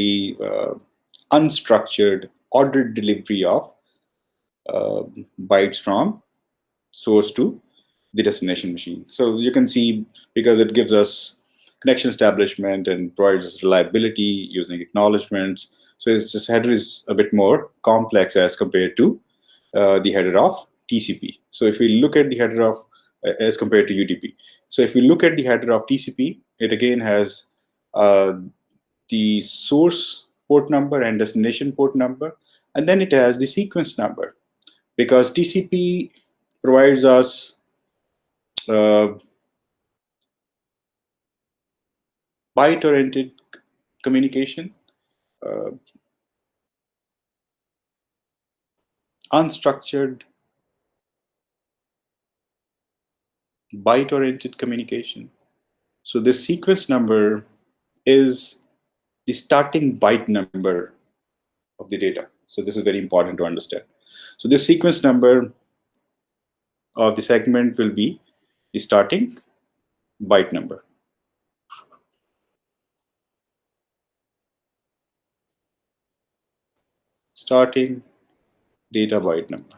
the unstructured ordered delivery of bytes from source to the destination machine. So you can see, because it gives us connection establishment and provides us reliability using acknowledgements. So this header is a bit more complex as compared to the header of TCP. So if we look at the header of as compared to UDP. So if we look at the header of TCP, it again has the source port number and destination port number, and then it has the sequence number, because TCP provides us byte-oriented communication, unstructured byte-oriented communication. So this sequence number is the starting byte number of the data. So this is very important to understand. So this sequence number of the segment will be the starting byte number. Starting data byte number.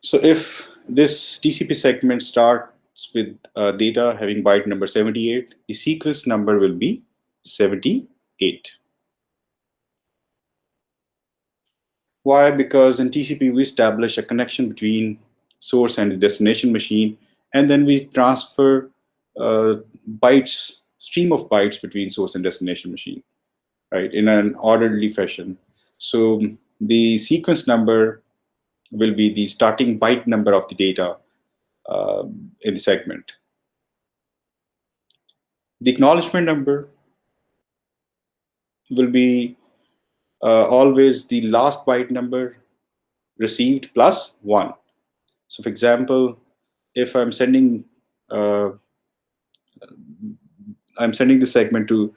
So if this TCP segment starts with data having byte number 78, the sequence number will be 78. Why? Because in TCP we establish a connection between source and the destination machine, and then we transfer stream of bytes between source and destination machine, right, in an orderly fashion. So the sequence number will be the starting byte number of the data in the segment. The acknowledgement number will be always the last byte number received plus 1. So for example, if I'm sending the segment to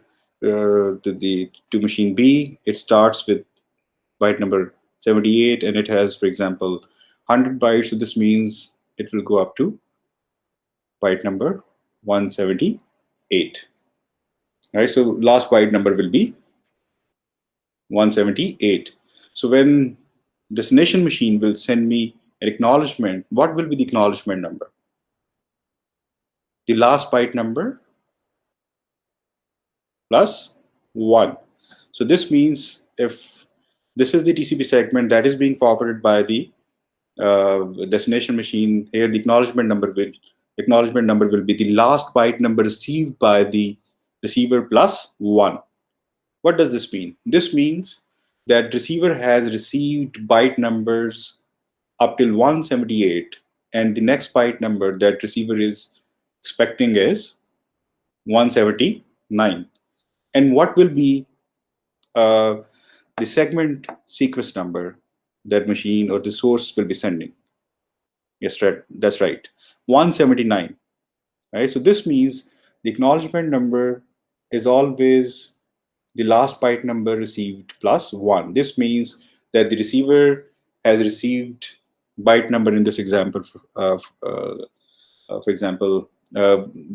machine B, it starts with byte number 78, and it has, for example, 100 bytes. So this means it will go up to byte number 178. Right. So last byte number will be 178. So when destination machine will send me an acknowledgement, what will be the acknowledgement number? The last byte number plus 1. So this means if this is the TCP segment that is being forwarded by the destination machine, here the acknowledgement number will be the last byte number received by the receiver plus 1. What does this mean? This means that receiver has received byte numbers up till 178, and the next byte number that receiver is expecting is 179. And what will be the segment sequence number that machine or the source will be sending? Yes, right. That's right. 179. Right. So this means the acknowledgement number is always the last byte number received plus 1. This means that the receiver has received byte number in this example, for example,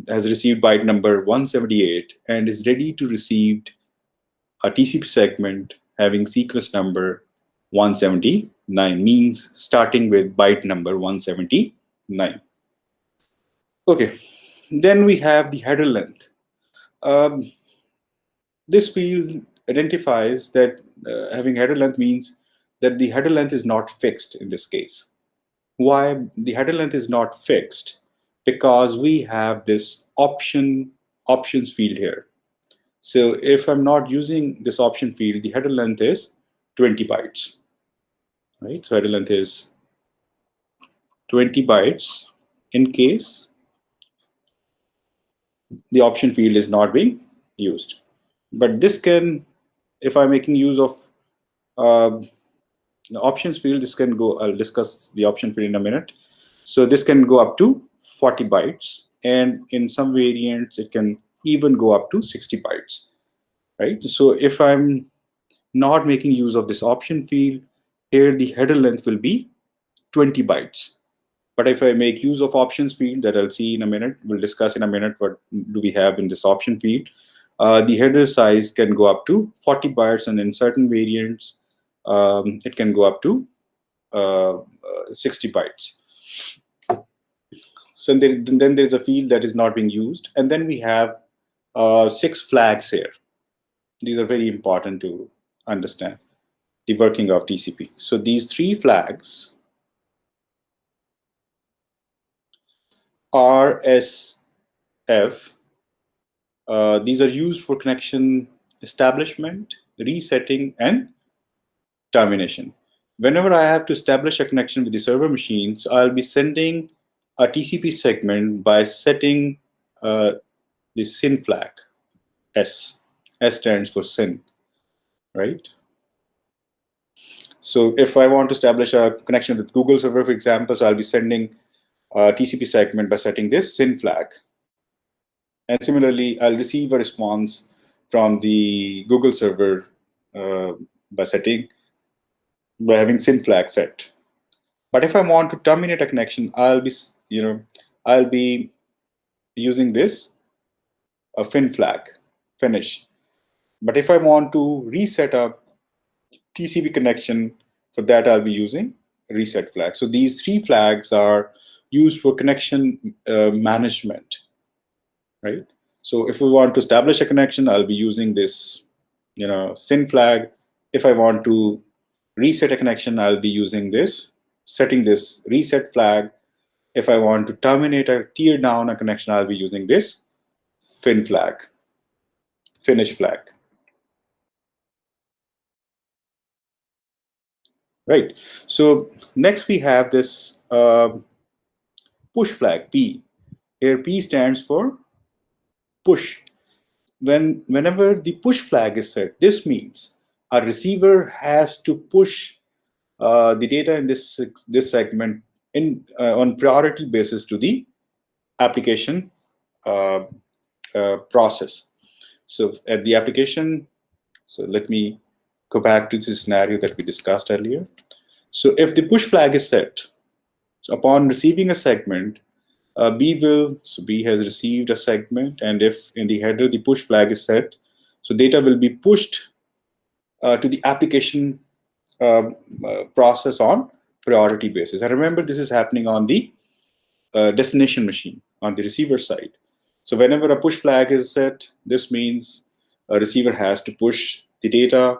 has received byte number 178 and is ready to receive a TCP segment having sequence number 179, means starting with byte number 179. Okay, then we have the header length. This field identifies that having header length means that the header length is not fixed in this case. Why the header length is not fixed? Because we have this options field here. So if I'm not using this option field, the header length is 20 bytes. Right? So header length is 20 bytes in case the option field is not being used. But this can, if I'm making use of the options field, this can go, I'll discuss the option field in a minute. So this can go up to 40 bytes. And in some variants, it can even go up to 60 bytes. Right? So if I'm not making use of this option field, here the header length will be 20 bytes. But if I make use of options field that I'll see in a minute, we'll discuss in a minute what do we have in this option field. The header size can go up to 40 bytes, and in certain variants, it can go up to 60 bytes. So then there's a field that is not being used. And then we have 6 flags here. These are very important to understand the working of TCP. So these 3 flags, R, S, F, these are used for connection establishment, resetting, and termination. Whenever I have to establish a connection with the server machine, so I'll be sending a TCP segment by setting the SYN flag, S. S stands for SYN, right? So if I want to establish a connection with Google server, for example, so I'll be sending a TCP segment by setting this SYN flag. And similarly, I'll receive a response from the Google server by having SYN flag set. But if I want to terminate a connection, I'll be using this a fin flag, finish. But if I want to reset a TCP connection, for that I'll be using reset flag. So these 3 flags are used for connection management, right? So if we want to establish a connection, I'll be using this, SYN flag. If I want to reset a connection, I'll be using this, setting this reset flag. If I want to terminate or tear down a connection, I'll be using this fin flag, finish flag. Right. So next we have this push flag, P. Here P stands for push. Whenever the push flag is set, this means a receiver has to push the data in this segment on priority basis to the application process. So at the application, so let me go back to the scenario that we discussed earlier. So if the push flag is set, so upon receiving a segment, B has received a segment, and if in the header the push flag is set, so data will be pushed to the application process on priority basis. And remember, this is happening on the destination machine, on the receiver side. So whenever a push flag is set, this means a receiver has to push the data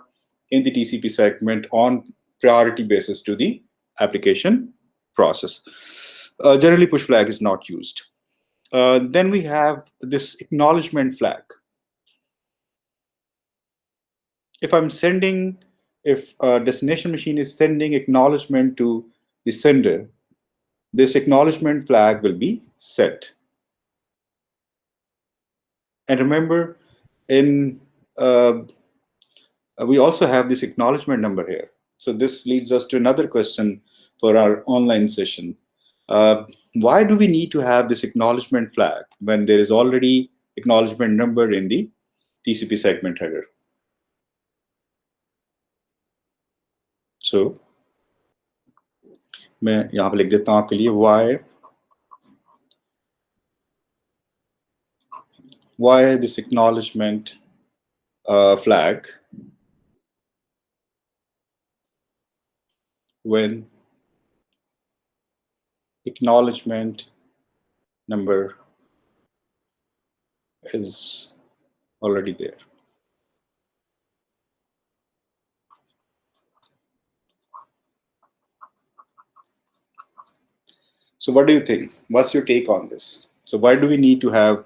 in the TCP segment on priority basis to the application process. Generally, push flag is not used. Then we have this acknowledgement flag. If a destination machine is sending acknowledgement to the sender, this acknowledgement flag will be set. And remember, we also have this acknowledgement number here. So this leads us to another question for our online session. Why do we need to have this acknowledgement flag when there is already acknowledgement number in the TCP segment header? So मैं यहाँ पे लिख देता हूँ आपके लिए why this acknowledgement flag when acknowledgement number is already there. So what do you think? What's your take on this? So why do we need to have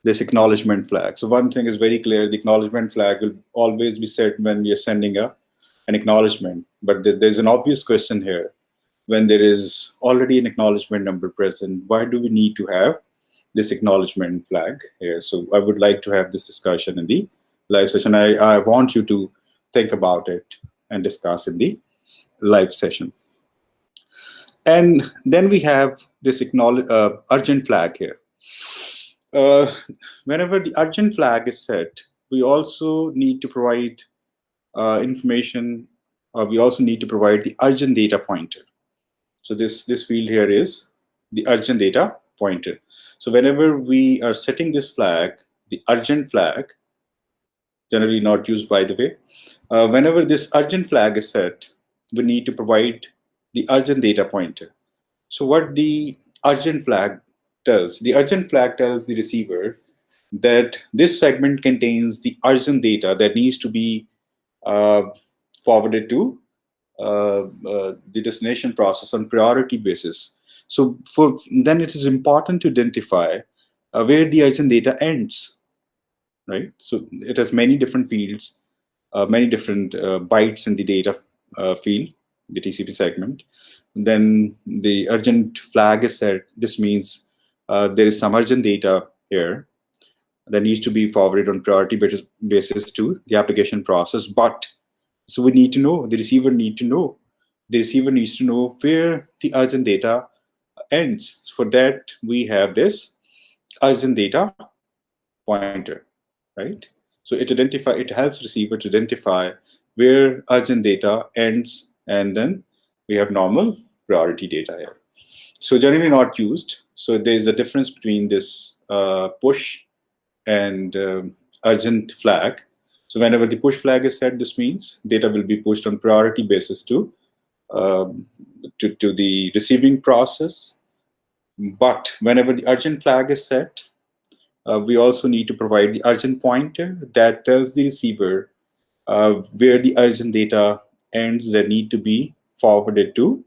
this acknowledgement flag? So one thing is very clear, the acknowledgement flag will always be set when we are sending an acknowledgement. But there's an obvious question here. When there is already an acknowledgement number present, why do we need to have this acknowledgement flag here? So I would like to have this discussion in the live session. I want you to think about it and discuss in the live session. And then we have this urgent flag here. Whenever the urgent flag is set, we also need to provide information. We also need to provide the urgent data pointer. So this field here is the urgent data pointer. So whenever we are setting this flag, the urgent flag, generally not used by the way, whenever this urgent flag is set, we need to provide the urgent data pointer. So what the urgent flag tells? The urgent flag tells the receiver that this segment contains the urgent data that needs to be uh, forwarded to the destination process on priority basis. So then it is important to identify where the urgent data ends, right? So it has many different fields, many different bytes in the data field, the TCP segment. Then the urgent flag is set. This means there is some urgent data here that needs to be forwarded on priority basis to the application process. But so we need to know, the receiver needs to know where the urgent data ends. For that, we have this urgent data pointer, right? So it helps receiver to identify where urgent data ends, and then we have normal priority data here. So generally not used. So there is a difference between this push and urgent flag. So whenever the push flag is set, this means data will be pushed on priority basis to the receiving process. But whenever the urgent flag is set, we also need to provide the urgent pointer that tells the receiver where the urgent data ends that need to be forwarded to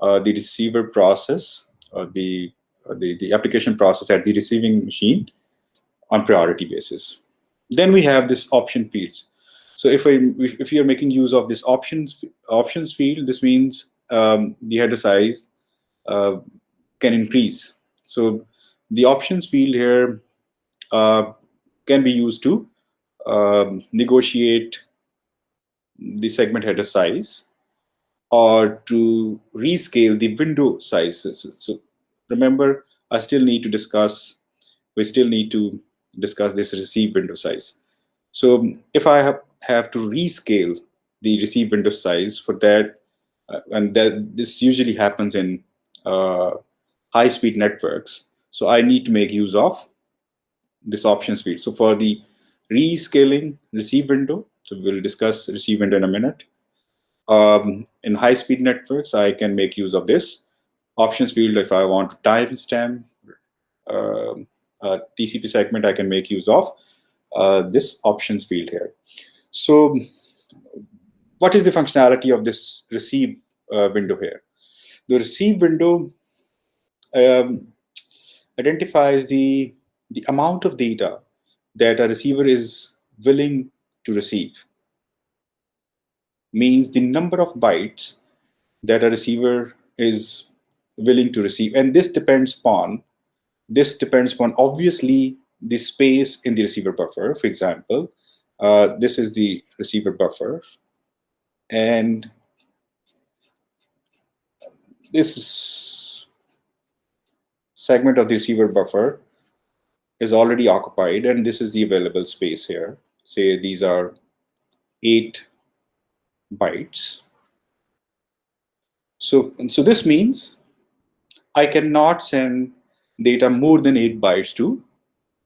the receiver process, the application process at the receiving machine on priority basis. Then we have this option fields. So if you are making use of this options field, this means the header size can increase. So the options field here can be used to negotiate the segment header size or to rescale the window sizes. So remember, we still need to discuss this receive window size. So if I have to rescale the receive window size for that, and this usually happens in high-speed networks, so I need to make use of this options field. So for the rescaling receive window, so we'll discuss receive window in a minute. In high-speed networks, I can make use of this options field. If I want to timestamp TCP segment, I can make use of this options field here. So what is the functionality of this receive window here? The receive window identifies the amount of data that a receiver is willing to receive. Means the number of bytes that a receiver is willing to receive. And this depends upon obviously the space in the receiver buffer. For example, this is the receiver buffer, and this segment of the receiver buffer is already occupied, and this is the available space here. Say these are 8 bytes. So this means I cannot send data more than 8 bytes to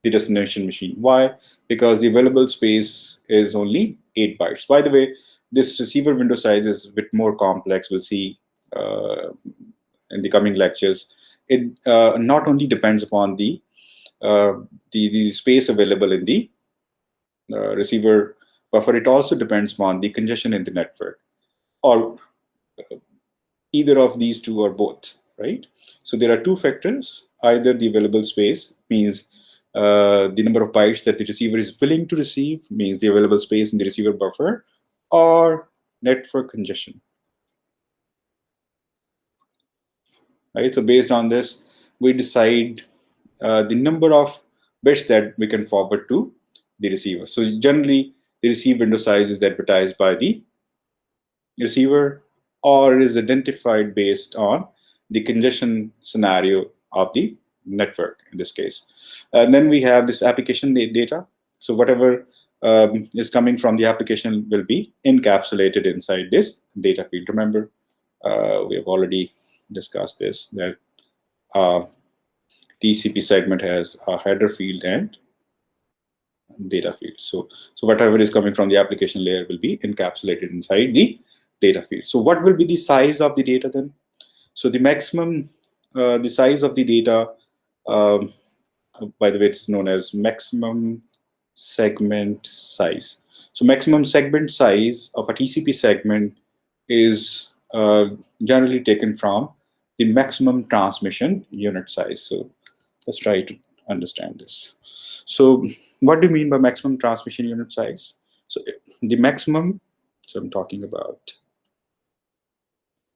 the destination machine. Why? Because the available space is only 8 bytes. By the way, this receiver window size is a bit more complex. We'll see in the coming lectures. It not only depends upon the space available in the receiver buffer, it also depends upon the congestion in the network, or either of these two or both, right? So there are two factors. Either the available space means the number of bytes that the receiver is willing to receive, means the available space in the receiver buffer, or network congestion. Right? So based on this, we decide the number of bits that we can forward to the receiver. So generally, the receive window size is advertised by the receiver, or is identified based on the congestion scenario of the network in this case. And then we have this application data. So whatever is coming from the application will be encapsulated inside this data field. Remember, we have already discussed this, that TCP segment has a header field and data field. So whatever is coming from the application layer will be encapsulated inside the data field. So what will be the size of the data then? So the maximum, the size of the data, um, by the way, it's known as maximum segment size. So maximum segment size of a TCP segment is generally taken from the maximum transmission unit size. So let's try to understand this. So what do you mean by maximum transmission unit size? So the maximum, so I'm talking about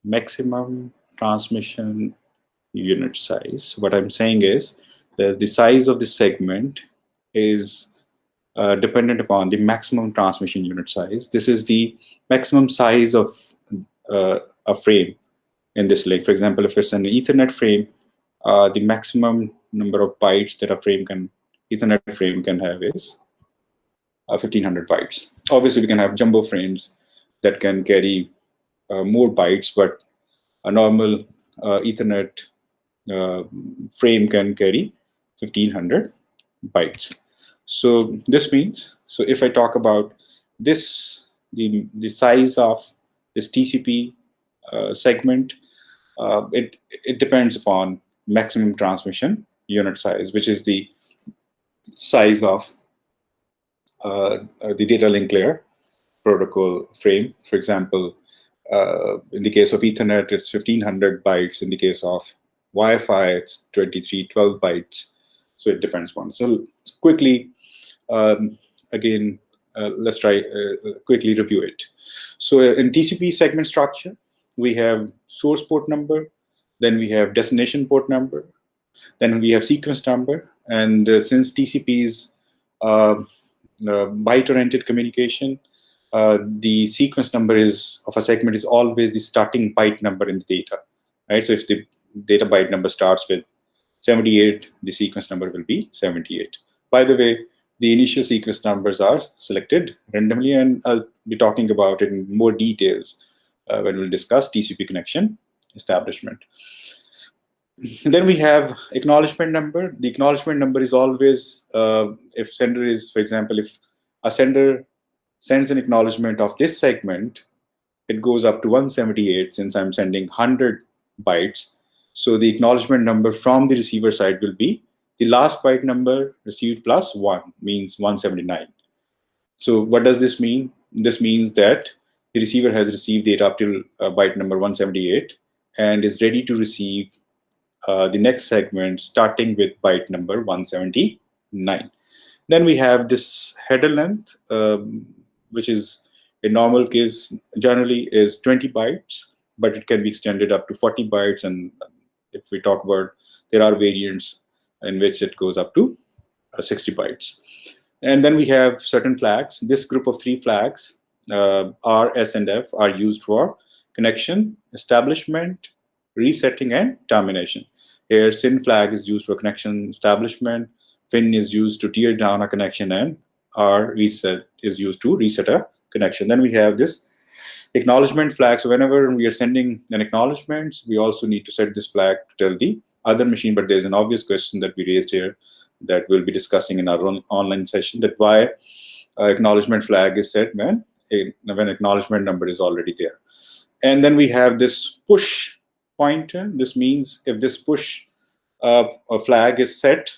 maximum transmission unit size. What I'm saying is that the size of the segment is dependent upon the maximum transmission unit size. This is the maximum size of a frame in this link. For example, if it's an Ethernet frame, the maximum number of bytes that a Ethernet frame can have is 1500 bytes. Obviously, we can have jumbo frames that can carry more bytes, but a normal Ethernet frame can carry 1500 bytes. So this means, so if I talk about this, the size of this TCP segment, it depends upon maximum transmission unit size, which is the size of the data link layer protocol frame. For example, in the case of Ethernet, it's 1500 bytes. In the case of Wi-Fi, it's 2312 bytes. So it depends on. So quickly, again, let's try quickly review it. So in TCP segment structure, we have source port number, then we have destination port number, then we have sequence number, and since TCP is byte-oriented communication, the sequence number of a segment is always the starting byte number in the data, right? So if the data byte number starts with 78, the sequence number will be 78. By the way, the initial sequence numbers are selected randomly, and I'll be talking about it in more details when we'll discuss TCP connection establishment. Then we have acknowledgement number. The acknowledgement number is always, if sender is, for example, if a sender sends an acknowledgement of this segment, it goes up to 178 since I'm sending 100 bytes. So the acknowledgement number from the receiver side will be the last byte number received plus 1, means 179. So what does this mean? This means that the receiver has received data up till byte number 178 and is ready to receive the next segment starting with byte number 179. Then we have this header length, which is in normal case generally is 20 bytes, but it can be extended up to 40 bytes. And if we talk about, there are variants in which it goes up to 60 bytes. And then we have certain flags. This group of 3 flags, R, S, and F, are used for connection, establishment, resetting, and termination. Here, SYN flag is used for connection establishment, FIN is used to tear down a connection, and R reset is used to reset a connection. Then we have this acknowledgement flag. So whenever we are sending an acknowledgement, we also need to set this flag to tell the other machine. But there's an obvious question that we raised here that we'll be discussing in our own online session, that why acknowledgement flag is set when acknowledgement number is already there. And then we have this push pointer. This means if this push flag is set,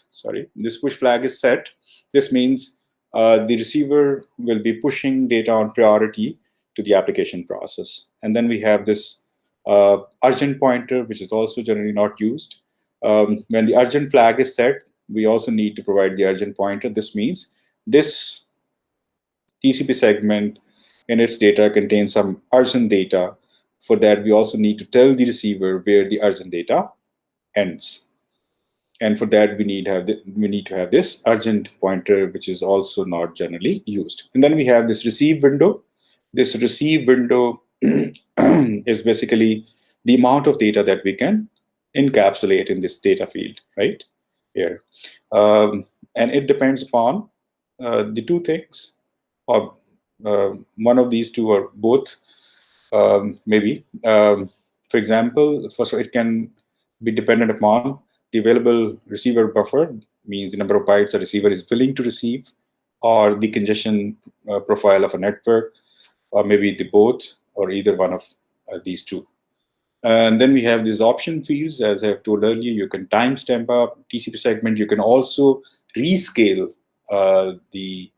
this push flag is set, this means the receiver will be pushing data on priority to the application process. And then we have this urgent pointer, which is also generally not used. When the urgent flag is set, we also need to provide the urgent pointer. This means this TCP segment in its data contains some urgent data. For that, we also need to tell the receiver where the urgent data ends. And for that, we need to have this urgent pointer, which is also not generally used. And then we have this receive window. This receive window is basically the amount of data that we can encapsulate in this data field, right here. And it depends upon the 2 things, or one of these 2 or both, maybe. For example, first of all, it can be dependent upon the available receiver buffer means the number of bytes the receiver is willing to receive, or the congestion profile of a network, or maybe the both, or either one of these two. And then we have these option fields. As I have told earlier, you can timestamp up TCP segment. You can also rescale the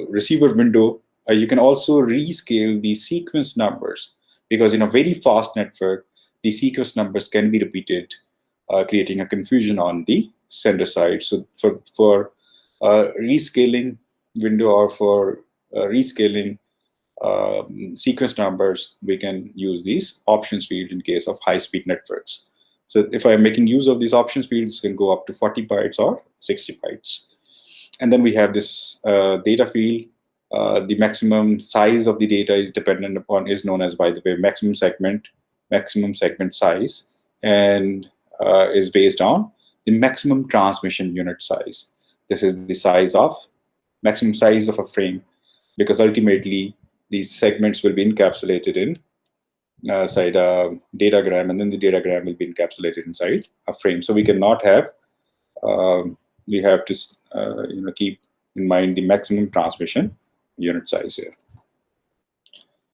receiver window. You can also rescale the sequence numbers, because in a very fast network, the sequence numbers can be repeated, creating a confusion on the sender side. So for rescaling window, or for rescaling sequence numbers, we can use these options field in case of high-speed networks. So if I'm making use of these options fields, can go up to 40 bytes or 60 bytes. And then we have this data field. The maximum size of the data is dependent upon, is known as, by the way, maximum segment size, and is based on the maximum transmission unit size. This is the maximum size of a frame, because ultimately these segments will be encapsulated in inside a datagram, and then the datagram will be encapsulated inside a frame. So we cannot have, we have to keep in mind the maximum transmission unit size here.